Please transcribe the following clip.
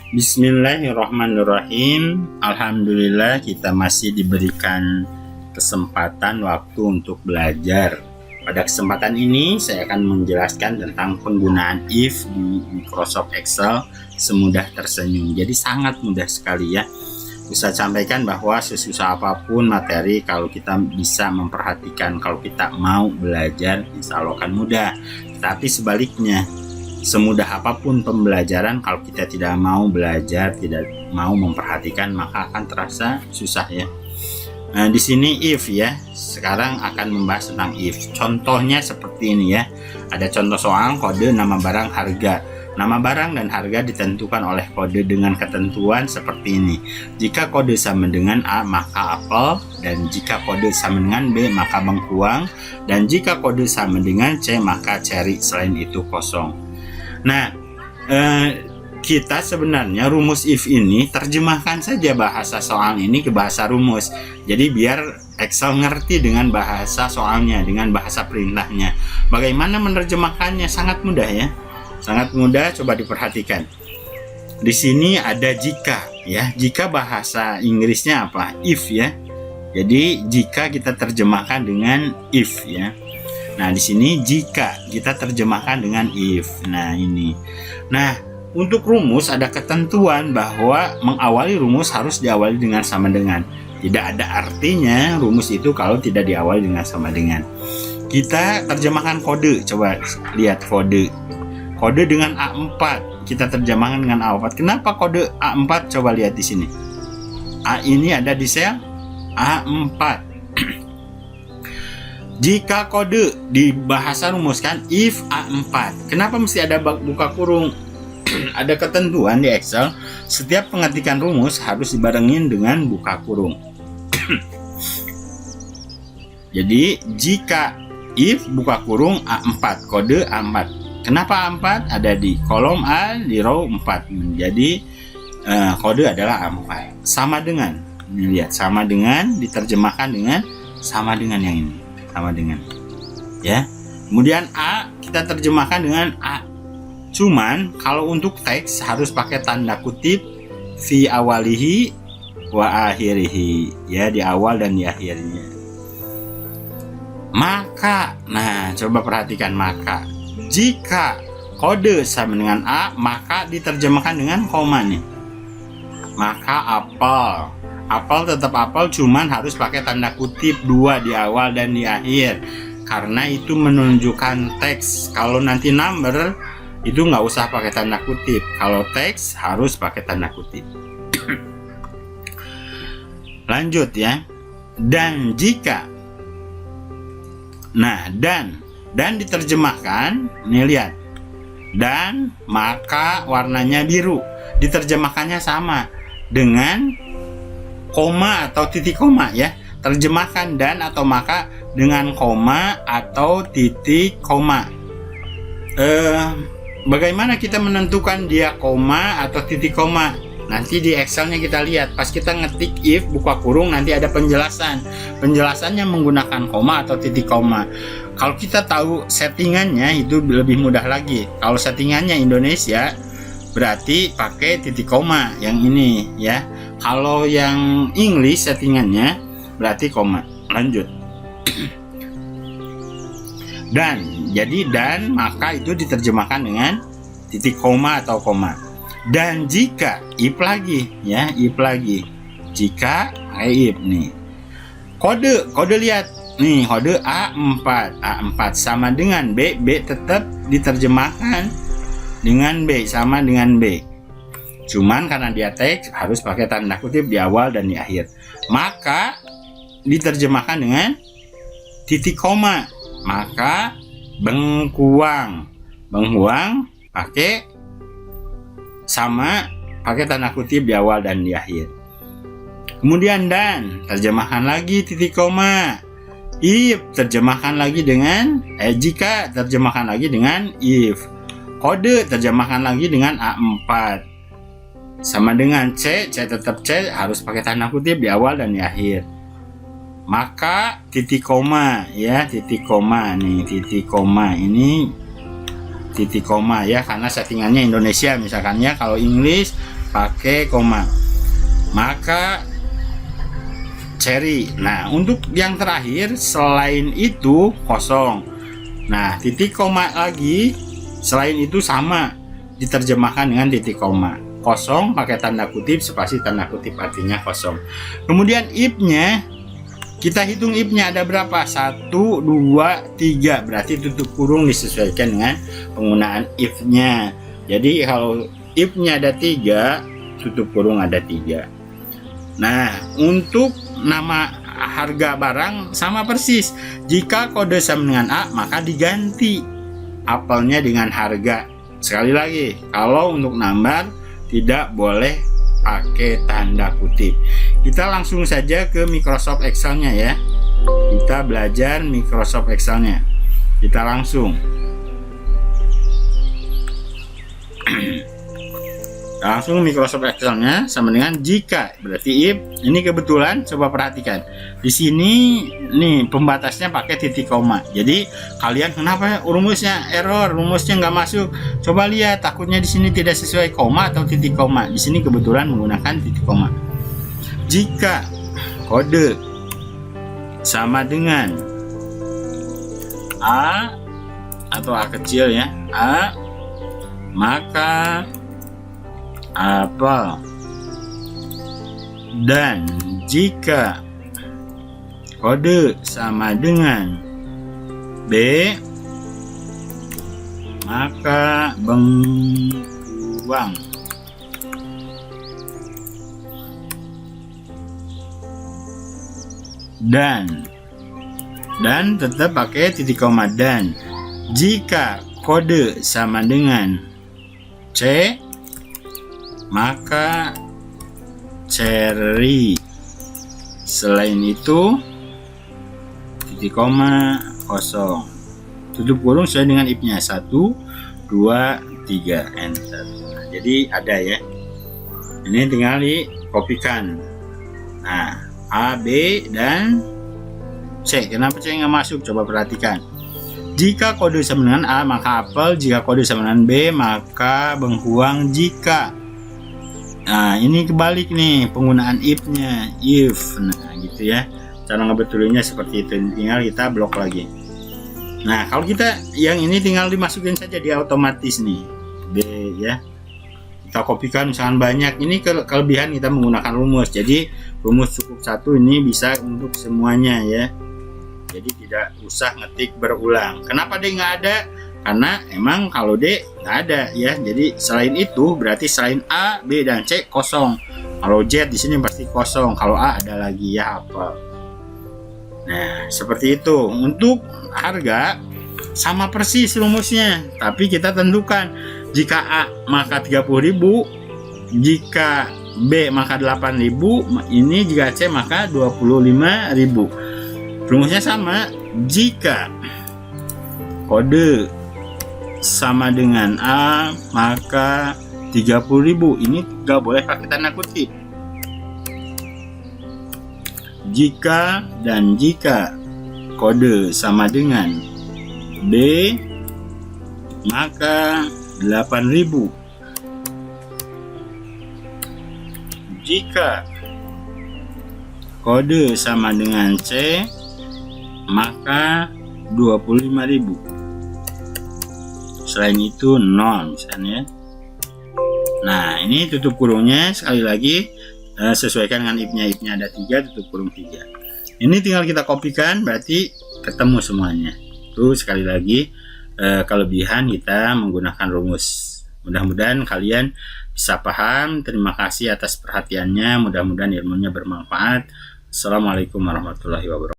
Bismillahirrahmanirrahim. Alhamdulillah kita masih diberikan kesempatan waktu untuk belajar. Pada kesempatan ini saya akan menjelaskan tentang penggunaan if di Microsoft Excel semudah tersenyum. Jadi sangat mudah sekali ya. Bisa sampaikan bahwa sesusah apapun materi, kalau kita bisa memperhatikan, kalau kita mau belajar, insya Allah akan mudah. Tapi sebaliknya, semudah apapun pembelajaran, kalau kita tidak mau belajar, tidak mau memperhatikan, maka akan terasa susah ya. Nah, di sini if ya. Sekarang akan membahas tentang if. Contohnya seperti ini ya. Ada contoh soal kode nama barang harga. Nama barang dan harga ditentukan oleh kode dengan ketentuan seperti ini. Jika kode sama dengan A, maka apel, dan jika kode sama dengan B, maka bengkuang, dan jika kode sama dengan C, maka ceri, selain itu kosong. Nah, kita sebenarnya rumus if ini terjemahkan saja bahasa soal ini ke bahasa rumus. Jadi biar Excel ngerti dengan bahasa soalnya, dengan bahasa perintahnya. Bagaimana menerjemahkannya? Sangat mudah ya. Sangat mudah, coba diperhatikan. Di sini ada jika ya. Jika bahasa Inggrisnya apa? If ya. Jadi jika kita terjemahkan dengan if ya. Nah, di sini jika kita terjemahkan dengan if. Nah, ini. Nah, untuk rumus ada ketentuan bahwa mengawali rumus harus diawali dengan sama dengan. Tidak ada artinya rumus itu kalau tidak diawali dengan sama dengan. Kita terjemahkan kode. Coba lihat kode. Kode dengan A4. Kita terjemahkan dengan A4. Kenapa kode A4? Coba lihat di sini. A ini ada di sel A4. Jika kode di bahasa rumus kan if A4. Kenapa mesti ada buka kurung? Ada ketentuan di Excel, setiap pengetikan rumus harus dibarengin dengan buka kurung. Jadi jika if buka kurung A4, kode A4. Kenapa A4? Ada di kolom A, di row 4. Jadi kode adalah A4. Sama dengan, ini lihat, sama dengan diterjemahkan dengan sama dengan yang ini. Sama dengan ya. Kemudian A kita terjemahkan dengan A. Cuman kalau untuk teks harus pakai tanda kutip fi awalihi wa akhirihi ya, di awal dan di akhirnya. Maka, nah coba perhatikan, maka jika kode sama dengan A, maka diterjemahkan dengan koma nih. Maka apel. Apel tetap apel, cuman harus pakai tanda kutip 2 di awal dan di akhir. Karena itu menunjukkan teks. Kalau nanti number itu nggak usah pakai tanda kutip. Kalau teks harus pakai tanda kutip. Lanjut ya. Dan jika, nah dan diterjemahkan, nih lihat, dan maka warnanya biru, diterjemahkannya sama dengan koma atau titik koma ya. Terjemahkan dan atau maka dengan koma atau titik koma. Bagaimana kita menentukan dia koma atau titik koma? Nanti di Excelnya kita lihat. Pas kita ngetik if buka kurung, nanti ada penjelasan. Penjelasannya menggunakan koma atau titik koma. Kalau kita tahu settingannya itu lebih mudah lagi. Kalau settingannya Indonesia berarti pakai titik koma yang ini ya. Kalau yang English settingannya berarti koma. Lanjut. Dan, jadi dan maka itu diterjemahkan dengan titik koma atau koma. Dan jika if lagi ya, if lagi. Jika if nih. Kode lihat nih, kode A4 sama dengan B tetap diterjemahkan dengan B, sama dengan B. Cuman karena dia teks harus pakai tanda kutip di awal dan di akhir. Maka diterjemahkan dengan titik koma. Maka bengkuang pakai sama, pakai tanda kutip di awal dan di akhir. Kemudian dan terjemahkan lagi titik koma. If terjemahkan lagi dengan jika terjemahkan lagi dengan if. Kode terjemahkan lagi dengan A4. Sama dengan C tetap C, harus pakai tanda kutip di awal dan di akhir. Maka titik koma ya, titik koma nih, titik koma ini titik koma ya, karena settingannya Indonesia misalkan ya. Kalau English pakai koma, maka cherry. Nah, untuk yang terakhir selain itu kosong. Nah, titik koma lagi selain itu sama diterjemahkan dengan titik koma. Kosong pakai tanda kutip, spasi tanda kutip, artinya kosong. Kemudian if-nya kita hitung if-nya ada berapa? 1, 2, 3. Berarti tutup kurung disesuaikan dengan penggunaan if-nya. Jadi kalau if-nya ada 3, tutup kurung ada 3. Nah, untuk nama harga barang sama persis. Jika kode sama dengan A, maka diganti apelnya dengan harga. Sekali lagi, kalau untuk nomor tidak boleh pakai tanda kutip. Kita langsung saja ke Microsoft Excel-nya ya. Kita belajar Microsoft Excel-nya. Kita langsung Microsoft Excel-nya sama dengan jika, berarti if. Ini kebetulan coba perhatikan. Di sini nih pembatasnya pakai titik koma. Jadi kalian kenapa rumusnya error, rumusnya nggak masuk? Coba lihat, takutnya di sini tidak sesuai koma atau titik koma. Di sini kebetulan menggunakan titik koma. Jika kode sama dengan A atau A kecil ya, A, maka apel. Dan jika kode sama dengan B, maka bengkuang. Dan tetap pakai titik koma. Dan jika kode sama dengan C, maka cherry. Selain itu titik koma, kosong, tutup kurung sesuai dengan if-nya. 1, 2, 3, enter. Nah, jadi ada ya, ini tinggal dikopikan. Nah, A, B, dan C. Kenapa C nggak masuk? Coba perhatikan. Jika kode sama dengan A, maka apel. Jika kode sama dengan B, maka bengkuang. Jika, nah ini kebalik nih penggunaan if-nya, if. Nah gitu ya, cara ngebetulinnya seperti itu. Tinggal kita blok lagi. Nah kalau kita yang ini tinggal dimasukin saja, dia otomatis nih B ya. Kita kopikan misalkan banyak. Ini kelebihan kita menggunakan rumus. Jadi rumus cukup 1, ini bisa untuk semuanya ya. Jadi tidak usah ngetik berulang. Kenapa D nggak ada? Karena emang kalau D nggak ada ya. Jadi selain itu berarti selain A, B, dan C kosong. Kalau Z di sini pasti kosong. Kalau A ada lagi ya apel. Nah seperti itu. Untuk harga sama persis rumusnya, tapi kita tentukan jika A maka 30.000, jika B maka 8.000, ini jika C maka 25.000. Rumusnya sama. Jika kode sama dengan A, maka 30.000. Ini nggak boleh pakai tanda kutip. Jika kode sama dengan B, maka 8.000. Jika kode sama dengan C, maka 25.000. Selain itu 0 misalnya. Nah ini tutup kurungnya sekali lagi sesuaikan dengan if-nya ada 3, tutup kurung 3. Ini tinggal kita kopikan, berarti ketemu semuanya. Itu sekali lagi kelebihan kita menggunakan rumus. Mudah-mudahan kalian bisa paham. Terima kasih atas perhatiannya. Mudah-mudahan ilmunya bermanfaat. Assalamualaikum warahmatullahi wabarakatuh.